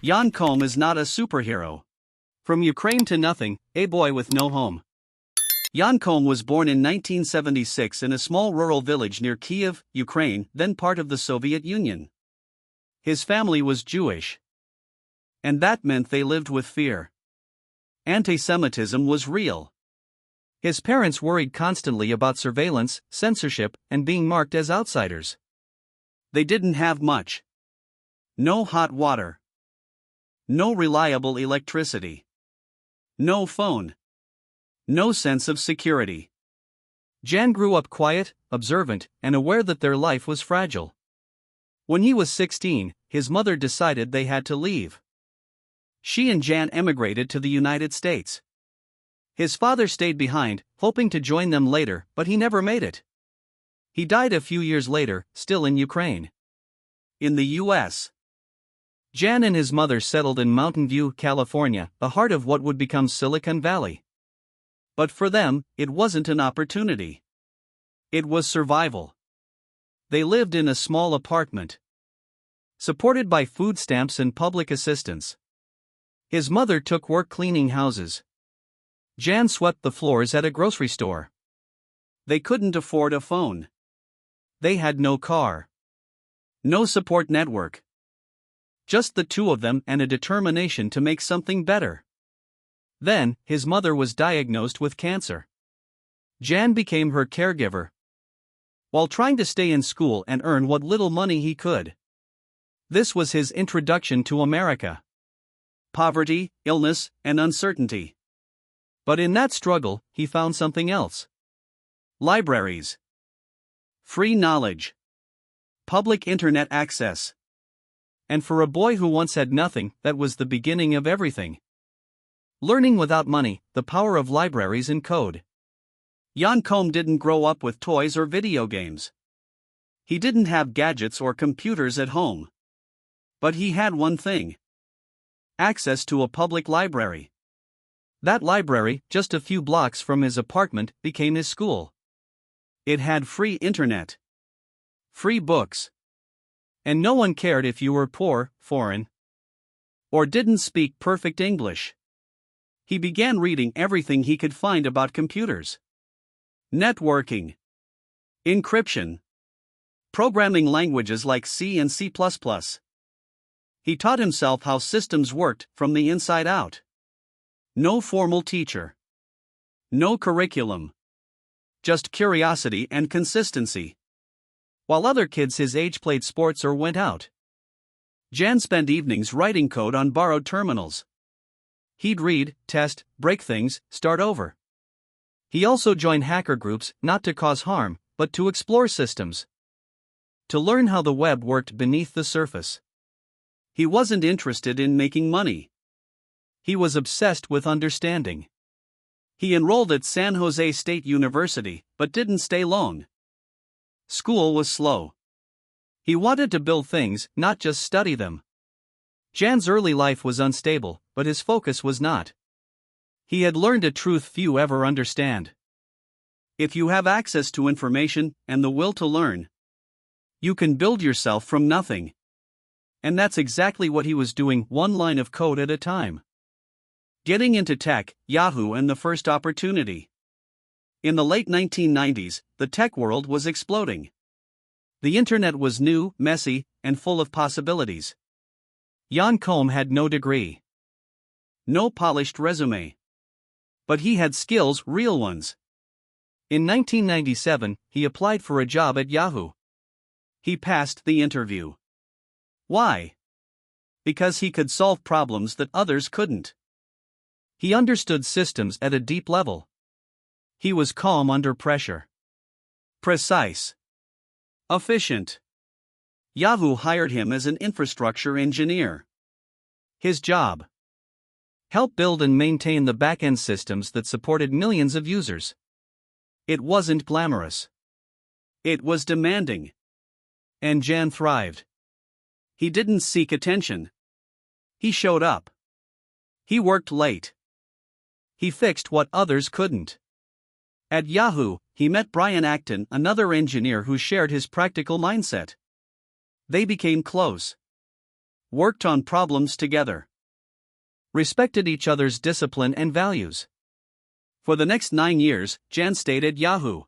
Jan Koum is not a superhero. From Ukraine to nothing, a boy with no home. Jan Koum was born in 1976 in a small rural village near Kiev, Ukraine, then part of the Soviet Union. His family was Jewish. And that meant they lived with fear. Anti-Semitism was real. His parents worried constantly about surveillance, censorship, and being marked as outsiders. They didn't have much. No hot water. No reliable electricity. No phone. No sense of security. Jan grew up quiet, observant, and aware that their life was fragile. When he was 16, his mother decided they had to leave. She and Jan emigrated to the United States. His father stayed behind, hoping to join them later, but he never made it. He died a few years later, still in Ukraine. In the U.S., Jan and his mother settled in Mountain View, California, the heart of what would become Silicon Valley. But for them, it wasn't an opportunity. It was survival. They lived in a small apartment, supported by food stamps and public assistance. His mother took work cleaning houses. Jan swept the floors at a grocery store. They couldn't afford a phone. They had no car. No support network. Just the two of them and a determination to make something better. Then, his mother was diagnosed with cancer. Jan became her caregiver, while trying to stay in school and earn what little money he could. This was his introduction to America. Poverty, illness, and uncertainty. But in that struggle, he found something else. Libraries. Free knowledge. Public internet access. And for a boy who once had nothing, that was the beginning of everything. Learning without money, the power of libraries and code. Jan Koum didn't grow up with toys or video games. He didn't have gadgets or computers at home. But he had one thing. Access to a public library. That library, just a few blocks from his apartment, became his school. It had free internet. Free books. And no one cared if you were poor, foreign, or didn't speak perfect English. He began reading everything he could find about computers. Networking. Encryption. Programming languages like C and C++. He taught himself how systems worked from the inside out. No formal teacher. No curriculum. Just curiosity and consistency. While other kids his age played sports or went out, Jan spent evenings writing code on borrowed terminals. He'd read, test, break things, start over. He also joined hacker groups, not to cause harm, but to explore systems. To learn how the web worked beneath the surface. He wasn't interested in making money. He was obsessed with understanding. He enrolled at San Jose State University, but didn't stay long. School was slow. He wanted to build things, not just study them. Jan's early life was unstable, but his focus was not. He had learned a truth few ever understand. If you have access to information and the will to learn, you can build yourself from nothing. And that's exactly what he was doing, one line of code at a time. Getting into tech, Yahoo and the first opportunity. In the late 1990s, the tech world was exploding. The internet was new, messy, and full of possibilities. Jan Koum had no degree. No polished resume. But he had skills, real ones. In 1997, he applied for a job at Yahoo. He passed the interview. Why? Because he could solve problems that others couldn't. He understood systems at a deep level. He was calm under pressure. Precise. Efficient. Yahoo hired him as an infrastructure engineer. His job: help build and maintain the back-end systems that supported millions of users. It wasn't glamorous. It was demanding. And Jan thrived. He didn't seek attention. He showed up. He worked late. He fixed what others couldn't. At Yahoo, he met Brian Acton, another engineer who shared his practical mindset. They became close. worked on problems together, respected each other's discipline and values. For the next 9 years, Jan stayed at Yahoo.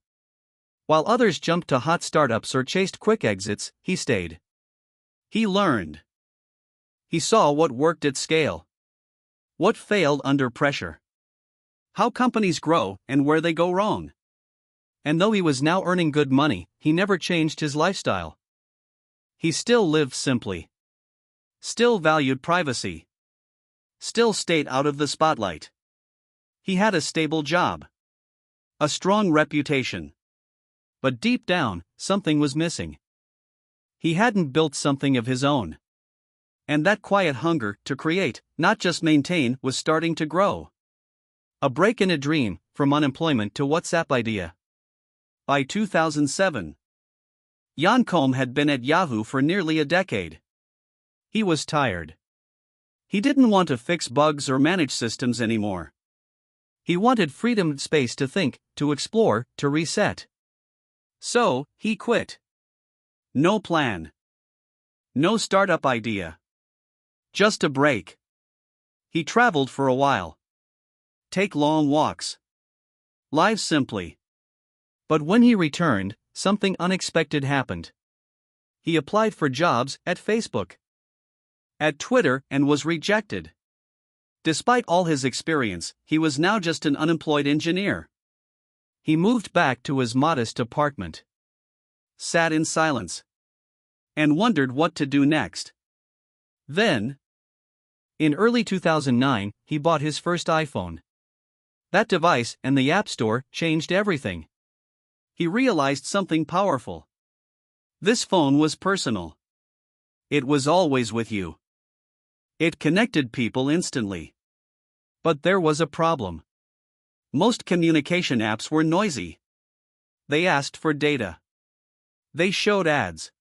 While others jumped to hot startups or chased quick exits, he stayed. He learned. He saw what worked at scale, what failed under pressure, how companies grow and where they go wrong. And though he was now earning good money, he never changed his lifestyle. He still lived simply, still valued privacy, still stayed out of the spotlight. He had a stable job, a strong reputation. But deep down, something was missing. He hadn't built something of his own. And that quiet hunger to create, not just maintain, was starting to grow. A break in a dream, from unemployment to WhatsApp idea. By 2007, Jan Koum had been at Yahoo for nearly a decade. He was tired. He didn't want to fix bugs or manage systems anymore. He wanted freedom and space to think, to explore, to reset. So, he quit. No plan. No startup idea. Just a break. He traveled for a while. Take long walks. Live simply. But when he returned, something unexpected happened. He applied for jobs at Facebook, at Twitter, and was rejected. Despite all his experience, he was now just an unemployed engineer. He moved back to his modest apartment, sat in silence, and wondered what to do next. Then, in early 2009, he bought his first iPhone. That device and the App Store changed everything. He realized something powerful. This phone was personal. It was always with you. It connected people instantly. But there was a problem. Most communication apps were noisy. They asked for data. They showed ads.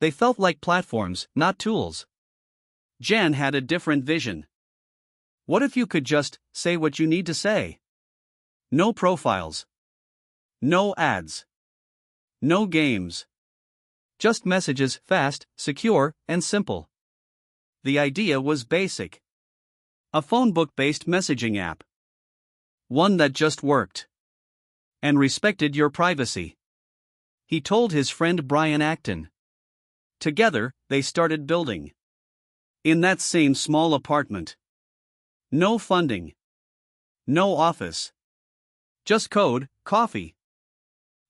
They felt like platforms, not tools. Jan had a different vision. What if you could just say what you need to say? No profiles. No ads. No games. Just messages, fast, secure, and simple. The idea was basic. A phone book-based messaging app. One that just worked. And respected your privacy. He told his friend Brian Acton. Together, they started building. In that same small apartment. No funding. No office. Just code, coffee.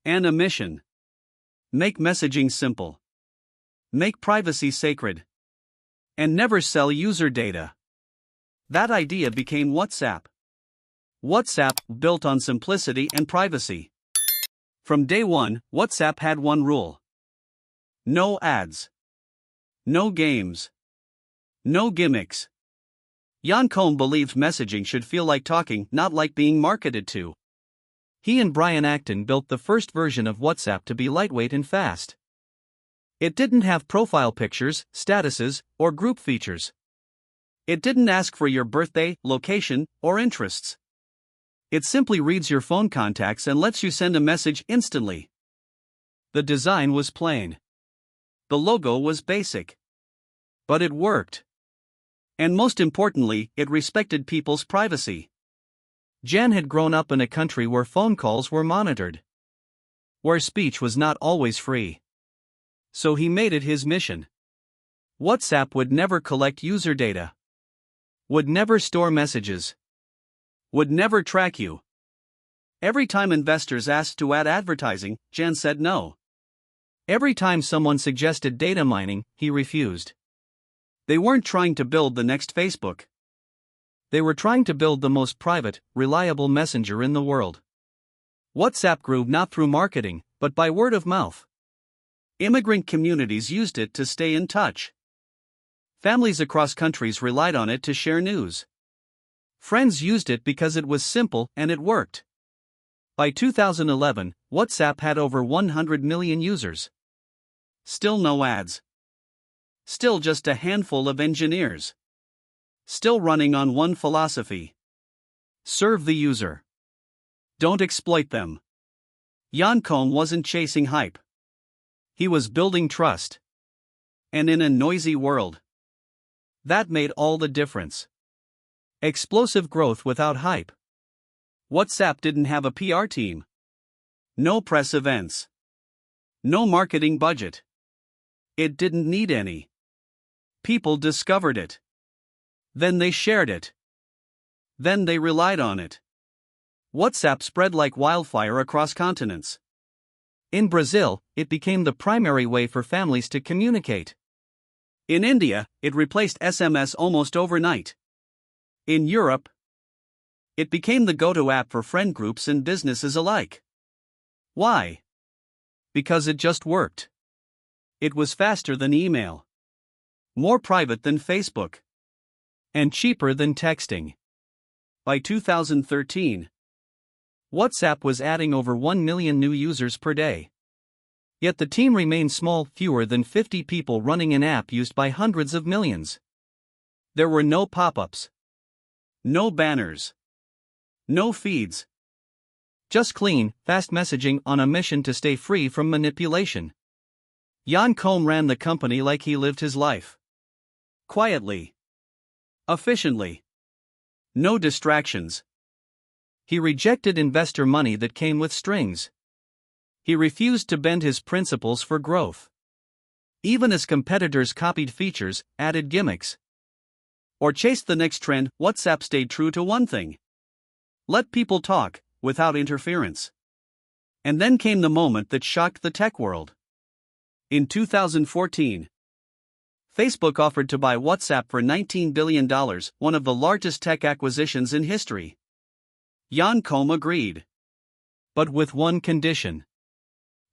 And a mission. Make messaging simple. Make privacy sacred. And never sell user data. That idea became WhatsApp. WhatsApp, built on simplicity and privacy. From day one, WhatsApp had one rule. No ads. No games. No gimmicks. Jan Koum believed messaging should feel like talking, not like being marketed to. He and Brian Acton built the first version of WhatsApp to be lightweight and fast. It didn't have profile pictures, statuses, or group features. It didn't ask for your birthday, location, or interests. It simply reads your phone contacts and lets you send a message instantly. The design was plain. The logo was basic. But it worked. And most importantly, it respected people's privacy. Jan had grown up in a country where phone calls were monitored, where speech was not always free. So he made it his mission. WhatsApp would never collect user data, would never store messages, would never track you. Every time investors asked to add advertising, Jan said no. Every time someone suggested data mining, he refused. They weren't trying to build the next Facebook. They were trying to build the most private, reliable messenger in the world. WhatsApp grew not through marketing, but by word of mouth. Immigrant communities used it to stay in touch. Families across countries relied on it to share news. Friends used it because it was simple and it worked. By 2011, WhatsApp had over 100 million users. Still no ads. Still just a handful of engineers. Still running on one philosophy. Serve the user. Don't exploit them. Jan Koum wasn't chasing hype. He was building trust. And in a noisy world, That made all the difference. Explosive growth without hype. WhatsApp didn't have a PR team. No press events. No marketing budget. It didn't need any. People discovered it. Then they shared it. Then they relied on it. WhatsApp spread like wildfire across continents. In Brazil, it became the primary way for families to communicate. In India, it replaced SMS almost overnight. In Europe, it became the go-to app for friend groups and businesses alike. Why? Because it just worked. It was faster than email, more private than Facebook, and cheaper than texting. By 2013, WhatsApp was adding over 1 million new users per day. Yet the team remained small, fewer than 50 people running an app used by hundreds of millions. There were no pop-ups, no banners, no feeds. Just clean, fast messaging on a mission to stay free from manipulation. Jan Koum ran the company like he lived his life. Quietly. Efficiently. No distractions. He rejected investor money that came with strings. He refused to bend his principles for growth. Even as competitors copied features, added gimmicks, or chased the next trend, WhatsApp stayed true to one thing. Let people talk, without interference. And then came the moment that shocked the tech world. In 2014, Facebook offered to buy WhatsApp for $19 billion, one of the largest tech acquisitions in history. Jan Koum agreed. But with one condition.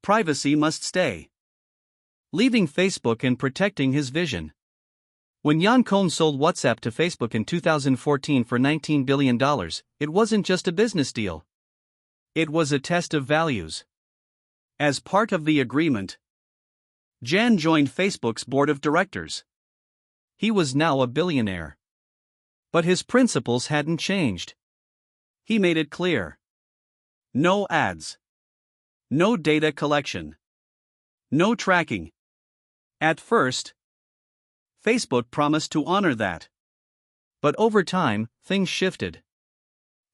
Privacy must stay. Leaving Facebook and protecting his vision. When Jan Koum sold WhatsApp to Facebook in 2014 for $19 billion, it wasn't just a business deal. It was a test of values. As part of the agreement, Jan joined Facebook's board of directors. He was now a billionaire. But his principles hadn't changed. He made it clear. No ads. No data collection. No tracking. At first, Facebook promised to honor that. But over time, things shifted.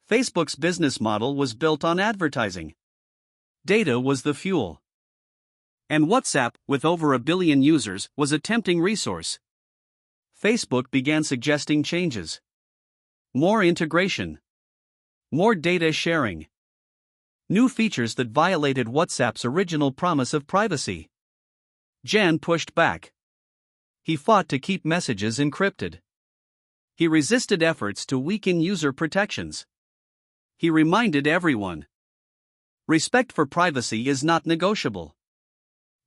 Facebook's business model was built on advertising. Data was the fuel. And WhatsApp, with over 1 billion users, was a tempting resource. Facebook began suggesting changes. More integration. More data sharing. New features that violated WhatsApp's original promise of privacy. Jan pushed back. He fought to keep messages encrypted. He resisted efforts to weaken user protections. He reminded everyone. Respect for privacy is not negotiable.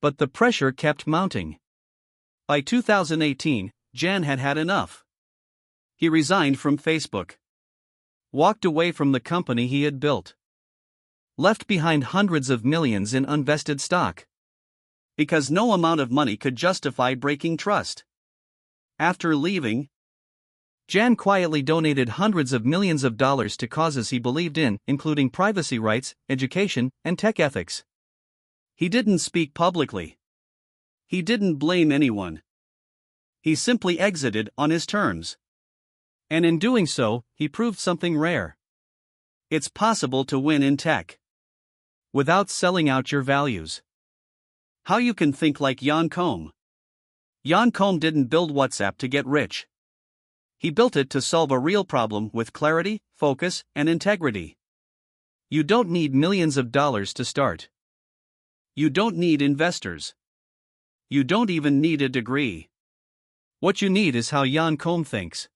But the pressure kept mounting. By 2018, Jan had had enough. He resigned from Facebook. Walked away from the company he had built. Left behind hundreds of millions in unvested stock. Because no amount of money could justify breaking trust. After leaving, Jan quietly donated hundreds of millions of dollars to causes he believed in, including privacy rights, education, and tech ethics. He didn't speak publicly. He didn't blame anyone. He simply exited on his terms. And in doing so, he proved something rare. It's possible to win in tech without selling out your values. How you can think like Jan Koum. Jan Koum didn't build WhatsApp to get rich. He built it to solve a real problem with clarity, focus, and integrity. You don't need millions of dollars to start. You don't need investors. You don't even need a degree. What you need is how Jan Koum thinks.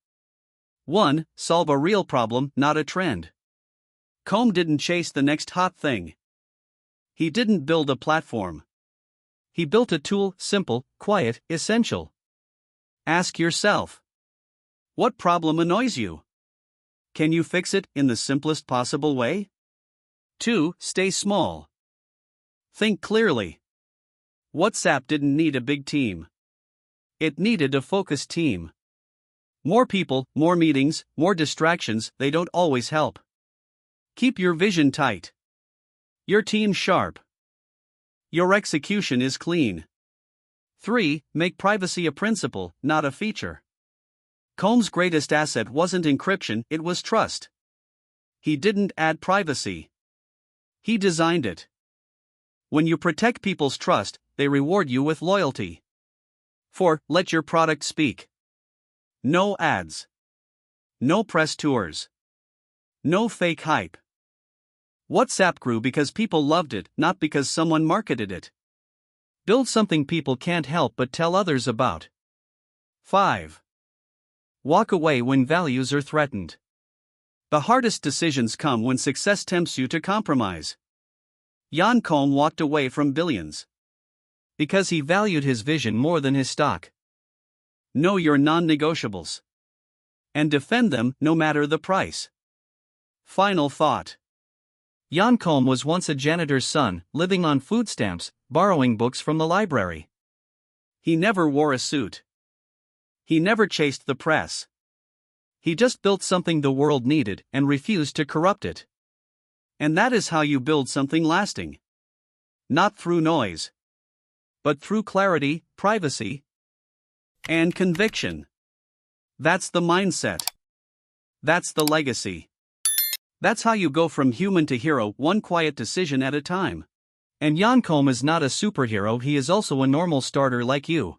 1. Solve a real problem, not a trend. Koum didn't chase the next hot thing. He didn't build a platform. He built a tool, simple, quiet, essential. Ask yourself. What problem annoys you? Can you fix it in the simplest possible way? 2. Stay small. Think clearly. WhatsApp didn't need a big team. It needed a focused team. More people, more meetings, more distractions, they don't always help. Keep your vision tight. Your team sharp. Your execution is clean. 3. Make privacy a principle, not a feature. Koum's greatest asset wasn't encryption, it was trust. He didn't add privacy. He designed it. When you protect people's trust, they reward you with loyalty. 4. Let your product speak. No ads. No press tours. No fake hype. WhatsApp grew because people loved it, not because someone marketed it. Build something people can't help but tell others about. 5. Walk away when values are threatened. The hardest decisions come when success tempts you to compromise. Koum walked away from billions because he valued his vision more than his stock. Know your non-negotiables and defend them no matter the price. Final thought. Koum was once a janitor's son, living on food stamps, borrowing books from the library. He never wore a suit. He never chased the press. He just built something the world needed and refused to corrupt it. And that is how you build something lasting. Not through noise, but through clarity, privacy, and conviction. That's the mindset. That's the legacy. That's how you go from human to hero, one quiet decision at a time. And Koum is not a superhero, he is also a normal starter like you.